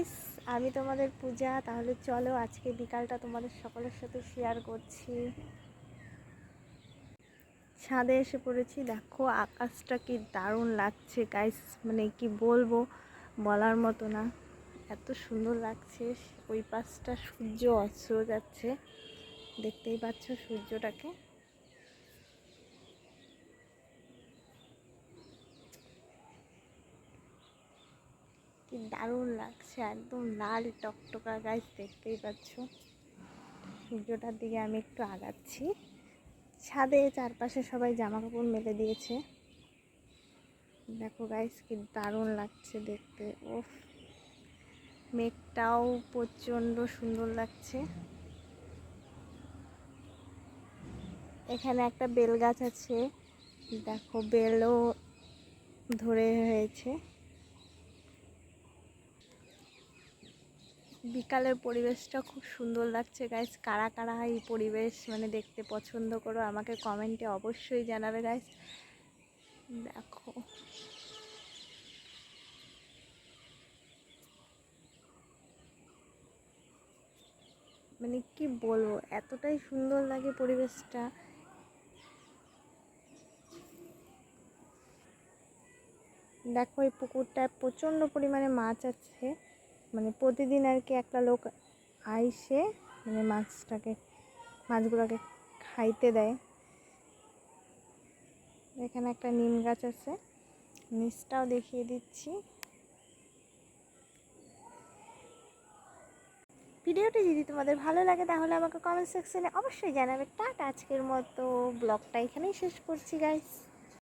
Guys, আমি তোমাদের পূজা। তাহলে চলো আজকে বিকালটা তোমাদের সকলের সাথে শেয়ার করছি। ছাদে এসে পড়েছি, দেখো আকাশটা কি দারুণ লাগছে গাইস, মানে কি বলবো, বলার মতো না, এত সুন্দর লাগছে। ওই পাশটা সূর্য অস্ত যাচ্ছে, দেখতেই পাচ্ছ সূর্যটাকে। কি দারুণ লাগছে, একদম লাল টকটকা গাইস, দেখতেই পাচ্ছ। সূর্যটার দিকে আমি একটু আগাচ্ছি। ছাদে চারপাশে সবাই জামা কাপড় মেলে দিয়েছে। দেখো গাইস কি দারুণ লাগছে দেখতে। ওফ, মেঘটাও প্রচণ্ড সুন্দর লাগছে। এখানে একটা বেল গাছ আছে, দেখো বেলও ধরে হয়েছে। বিকালের পরিবেশটা খুব সুন্দর লাগছে গাইস। কারা কারা এই পরিবেশ মানে দেখতে পছন্দ করো আমাকে কমেন্টে অবশ্যই জানাবে গাইস। দেখো মানে কি বলবো, এতটাই সুন্দর লাগে পরিবেশটা। দেখো এই পুকুরটায় প্রচণ্ড পরিমাণে মাছ আছে, মানে প্রতিদিন আর কি একটা লোক আইসে মানে মাছগুলোকে খাইতে দেয়। এখানে একটা নিম গাছ আছে, নিচটাও দেখিয়ে দিচ্ছি। ভিডিওটি যদি তোমাদের ভালো লাগে তাহলে আমাকে কমেন্ট সেকশনে অবশ্যই জানাবে। টাটা, আজকের মতো ব্লগটা এখানেই শেষ করছি গাইস।